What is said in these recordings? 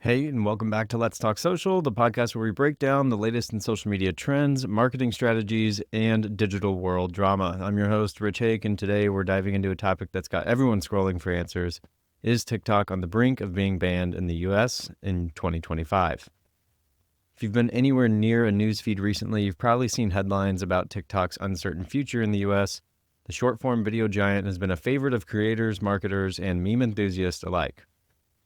Hey, and welcome back to Let's Talk Social, the podcast where we break down the latest in social media trends, marketing strategies, and digital world drama. I'm your host, Rich Hake, and today we're diving into a topic that's got everyone scrolling for answers. Is TikTok on the brink of being banned in the US in 2025? If you've been anywhere near a newsfeed recently, you've probably seen headlines about TikTok's uncertain future in the US. The short-form video giant has been a favorite of creators, marketers, and meme enthusiasts alike.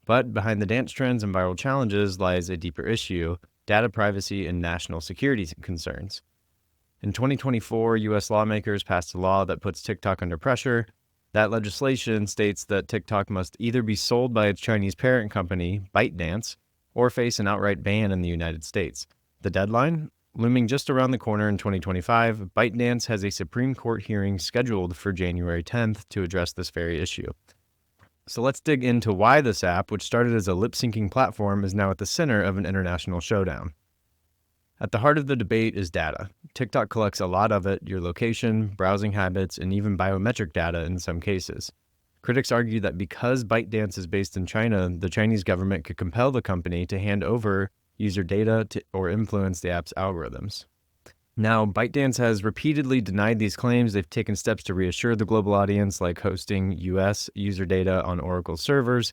But behind the dance trends and viral challenges lies a deeper issue: data privacy and national security concerns. In 2024, U.S. lawmakers passed a law that puts TikTok under pressure. That legislation states that TikTok must either be sold by its Chinese parent company, ByteDance, or face an outright ban in the United States. The deadline? Looming just around the corner in 2025, ByteDance has a Supreme Court hearing scheduled for January 10th to address this very issue. So let's dig into why this app, which started as a lip-syncing platform, is now at the center of an international showdown. At the heart of the debate is data. TikTok collects a lot of it: your location, browsing habits, and even biometric data in some cases. Critics argue that because ByteDance is based in China, the Chinese government could compel the company to hand over user data or influence the app's algorithms. Now, ByteDance has repeatedly denied these claims. They've taken steps to reassure the global audience, like hosting U.S. user data on Oracle servers.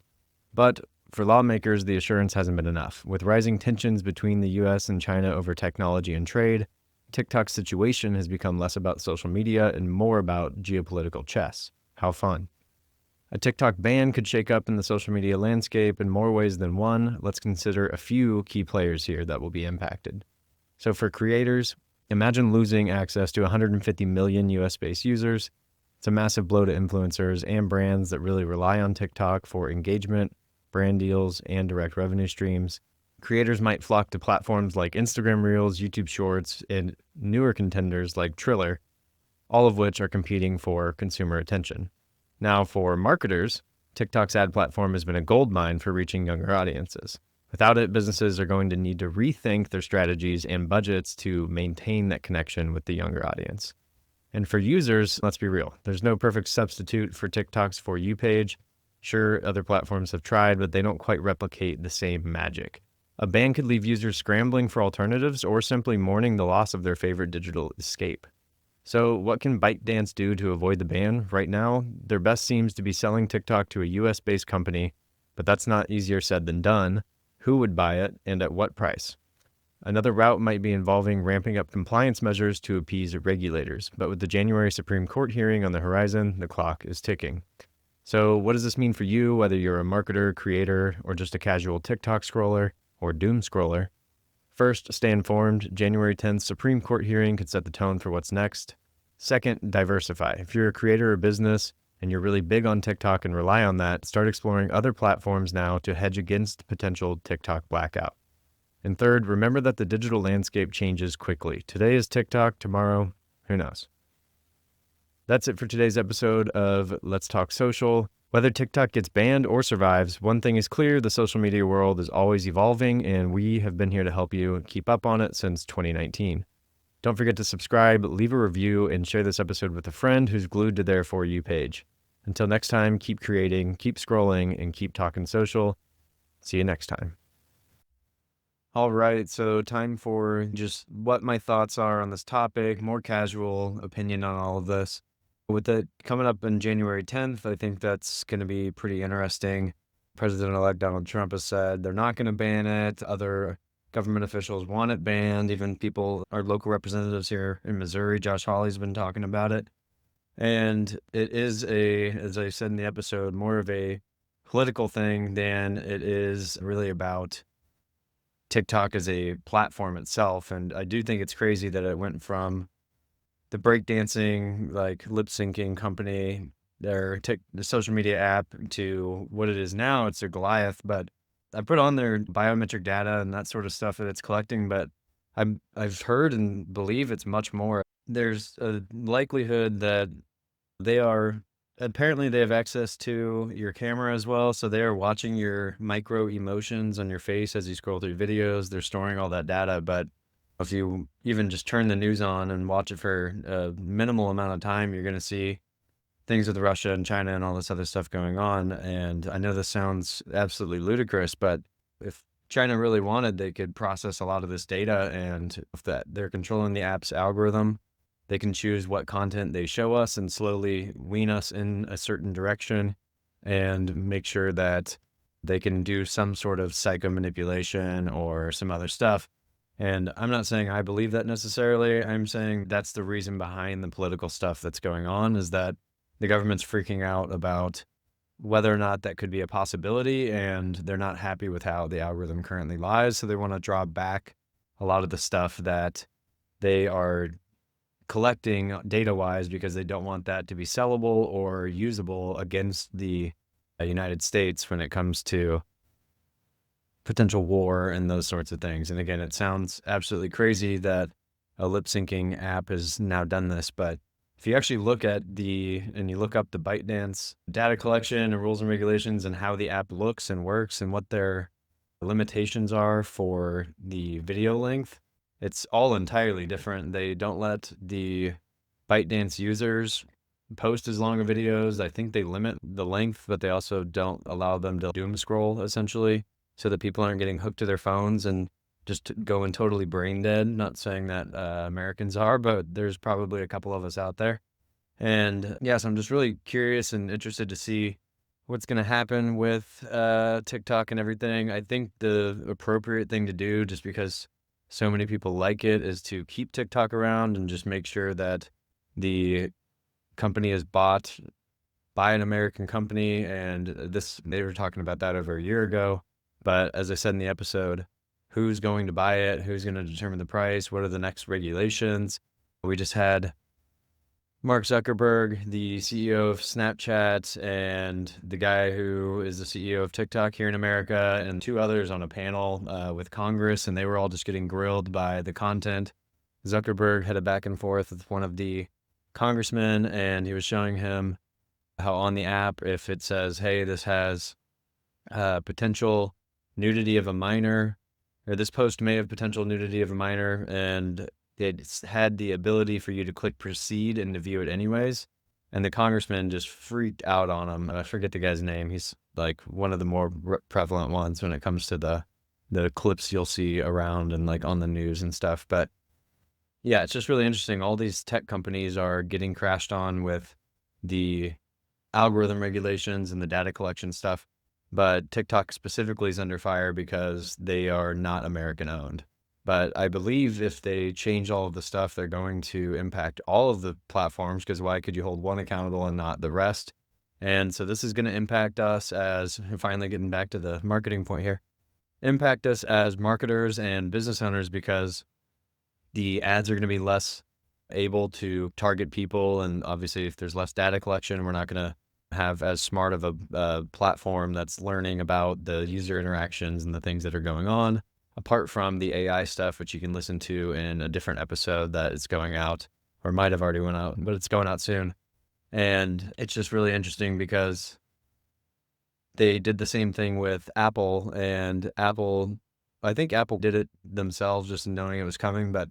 But for lawmakers, the assurance hasn't been enough. With rising tensions between the U.S. and China over technology and trade, TikTok's situation has become less about social media and more about geopolitical chess. How fun. A TikTok ban could shake up in the social media landscape in more ways than one. Let's consider a few key players here that will be impacted. So for creators, imagine losing access to 150 million US-based users. It's a massive blow to influencers and brands that really rely on TikTok for engagement, brand deals, and direct revenue streams. Creators might flock to platforms like Instagram Reels, YouTube Shorts, and newer contenders like Triller, all of which are competing for consumer attention. Now, for marketers, TikTok's ad platform has been a goldmine for reaching younger audiences. Without it, businesses are going to need to rethink their strategies and budgets to maintain that connection with the younger audience. And for users, let's be real, there's no perfect substitute for TikTok's For You page. Sure, other platforms have tried, but they don't quite replicate the same magic. A ban could leave users scrambling for alternatives or simply mourning the loss of their favorite digital escape. So what can ByteDance do to avoid the ban? Right now, their best seems to be selling TikTok to a US-based company, but that's not easier said than done. Who would buy it, and at what price? Another route might be involving ramping up compliance measures to appease regulators, but with the January Supreme Court hearing on the horizon, the clock is ticking. So what does this mean for you, whether you're a marketer, creator, or just a casual TikTok scroller or doom scroller? First, stay informed. January 10th Supreme Court hearing could set the tone for what's next. Second, diversify. If you're a creator or business and you're really big on TikTok and rely on that, start exploring other platforms now to hedge against potential TikTok blackout. And third, remember that the digital landscape changes quickly. Today is TikTok, tomorrow, who knows? That's it for today's episode of Let's Talk Social. Whether TikTok gets banned or survives, one thing is clear: the social media world is always evolving, and we have been here to help you keep up on it since 2019. Don't forget to subscribe, leave a review, and share this episode with a friend who's glued to their For You page. Until next time, keep creating, keep scrolling, and keep talking social. See you next time. All right, so time for just what my thoughts are on this topic, more casual opinion on all of this. With it coming up on January 10th, I think that's going to be pretty interesting. President-elect Donald Trump has said they're not going to ban it. Other government officials want it banned. Even people, our local representatives here in Missouri, Josh Hawley's been talking about it. And it is as I said in the episode, more of a political thing than it is really about TikTok as a platform itself. And I do think it's crazy that it went from the breakdancing, like lip syncing company, the social media app, to what it is now. It's a Goliath. But I put on their biometric data and that sort of stuff that it's collecting, but I've heard and believe it's much more. There's a likelihood that they have access to your camera as well. So they are watching your micro emotions on your face as you scroll through videos. They're storing all that data. But if you even just turn the news on and watch it for a minimal amount of time, you're going to see things with Russia and China and all this other stuff going on. And I know this sounds absolutely ludicrous, but if China really wanted, they could process a lot of this data, and if that they're controlling the app's algorithm, they can choose what content they show us and slowly wean us in a certain direction and make sure that they can do some sort of psycho manipulation or some other stuff. And I'm not saying I believe that necessarily. I'm saying that's the reason behind the political stuff that's going on, is that the government's freaking out about whether or not that could be a possibility, and they're not happy with how the algorithm currently lies. So they want to draw back a lot of the stuff that they are collecting data wise, because they don't want that to be sellable or usable against the United States when it comes to potential war and those sorts of things. And again, it sounds absolutely crazy that a lip syncing app has now done this, but if you actually look at and you look up the ByteDance data collection and rules and regulations and how the app looks and works and what their limitations are for the video length, it's all entirely different. They don't let the ByteDance users post as long of videos. I think they limit the length, but they also don't allow them to doom scroll, essentially, so that people aren't getting hooked to their phones and just going totally brain dead. Not saying that Americans are, but there's probably a couple of us out there. And yes, I'm just really curious and interested to see what's going to happen with TikTok and everything. I think the appropriate thing to do, just because so many people like it, is to keep TikTok around and just make sure that the company is bought by an American company. And they were talking about that over a year ago. But as I said in the episode, who's going to buy it? Who's going to determine the price? What are the next regulations? We just had Mark Zuckerberg, the CEO of Snapchat, and the guy who is the CEO of TikTok here in America, and two others on a panel with Congress, and they were all just getting grilled by the content. Zuckerberg had a back and forth with one of the congressmen, and he was showing him how on the app, if it says, hey, this has potential nudity of a minor, or this post may have potential nudity of a minor, and it had the ability for you to click proceed and to view it anyways. And the congressman just freaked out on him. I forget the guy's name. He's like one of the more prevalent ones when it comes to the clips you'll see around and like on the news and stuff. But yeah, it's just really interesting. All these tech companies are getting crashed on with the algorithm regulations and the data collection stuff. But TikTok specifically is under fire because they are not American owned. But I believe if they change all of the stuff, they're going to impact all of the platforms, because why could you hold one accountable and not the rest? And so this is going to impact us as, finally getting back to the marketing point here, impact us as marketers and business owners, because the ads are going to be less able to target people. And obviously, if there's less data collection, we're not going to have as smart of a platform that's learning about the user interactions and the things that are going on, apart from the AI stuff, which you can listen to in a different episode that is going out, or might have already went out, but it's going out soon. And it's just really interesting because they did the same thing with Apple, and I think Apple did it themselves just knowing it was coming, but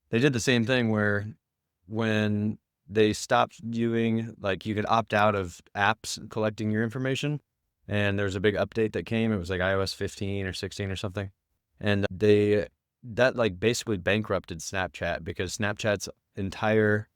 they did the same thing where when they stopped doing, like, you could opt out of apps collecting your information, and there's a big update that came. It was like iOS 15 or 16 or something. And that like basically bankrupted Snapchat, because Snapchat's entire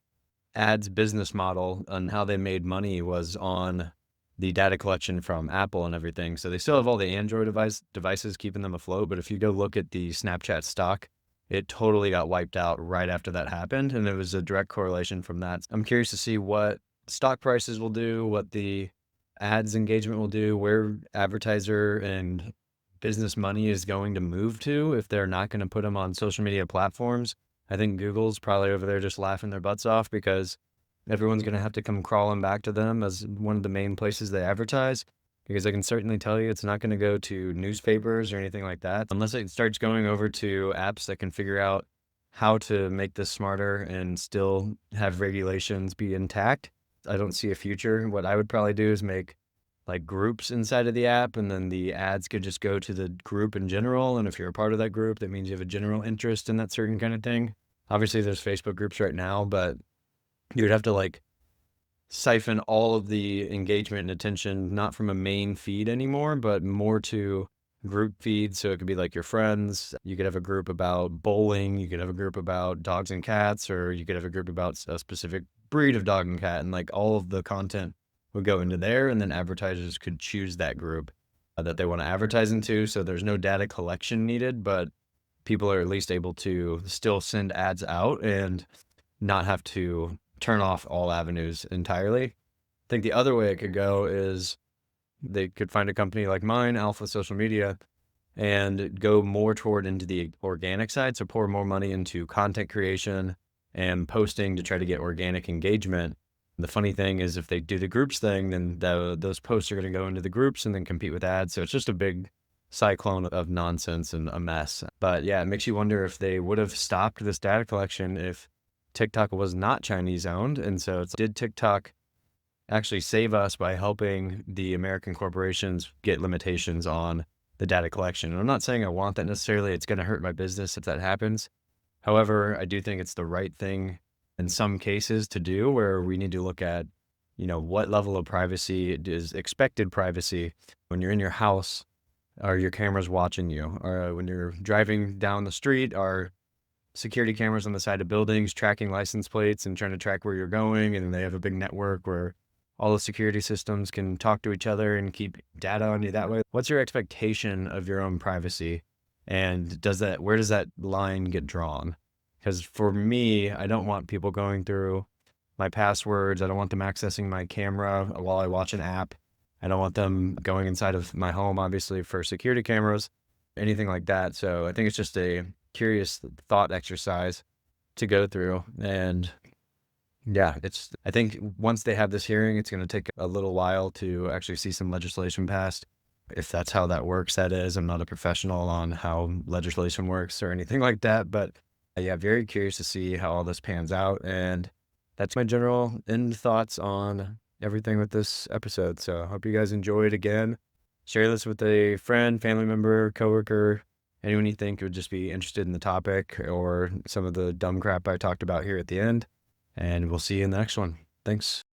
ads business model and how they made money was on the data collection from Apple and everything. So they still have all the Android devices keeping them afloat. But if you go look at the Snapchat stock, it totally got wiped out right after that happened. And it was a direct correlation from that. I'm curious to see what stock prices will do, what the ads engagement will do, where advertiser and business money is going to move to if they're not going to put them on social media platforms. I think Google's probably over there just laughing their butts off, because everyone's going to have to come crawling back to them as one of the main places they advertise, because I can certainly tell you it's not going to go to newspapers or anything like that unless it starts going over to apps that can figure out how to make this smarter and still have regulations be intact. I don't see a future. What I would probably do is make like groups inside of the app, and then the ads could just go to the group in general. And if you're a part of that group, that means you have a general interest in that certain kind of thing. Obviously there's Facebook groups right now, but you would have to like siphon all of the engagement and attention, not from a main feed anymore, but more to group feeds. So it could be like your friends. You could have a group about bowling. You could have a group about dogs and cats, or you could have a group about a specific breed of dog and cat. And like all of the content would go into there. And then advertisers could choose that group that they want to advertise into. So there's no data collection needed, but people are at least able to still send ads out and not have to turn off all avenues entirely. I think the other way it could go is they could find a company like mine, Alpha Social Media, and go more toward into the organic side. So pour more money into content creation and posting to try to get organic engagement. The funny thing is if they do the groups thing, then those posts are going to go into the groups and then compete with ads. So it's just a big cyclone of nonsense and a mess. But yeah, it makes you wonder if they would have stopped this data collection if TikTok was not Chinese owned. And so did TikTok actually save us by helping the American corporations get limitations on the data collection? And I'm not saying I want that necessarily. It's going to hurt my business if that happens. However, I do think it's the right thing in some cases to do, where we need to look at, what level of privacy is expected privacy when you're in your house. Are your cameras watching you? Or when you're driving down the street, are security cameras on the side of buildings tracking license plates and trying to track where you're going? And they have a big network where all the security systems can talk to each other and keep data on you that way. What's your expectation of your own privacy? And where does that line get drawn? Because for me, I don't want people going through my passwords. I don't want them accessing my camera while I watch an app. I don't want them going inside of my home, obviously, for security cameras, anything like that. So I think it's just a curious thought exercise to go through. And yeah, I think once they have this hearing, it's going to take a little while to actually see some legislation passed. If that's how that works, that is. I'm not a professional on how legislation works or anything like that. But yeah, very curious to see how all this pans out. And that's my general end thoughts on everything with this episode. So I hope you guys enjoyed. Again, share this with a friend, family member, coworker, anyone you think would just be interested in the topic or some of the dumb crap I talked about here at the end. And we'll see you in the next one. Thanks.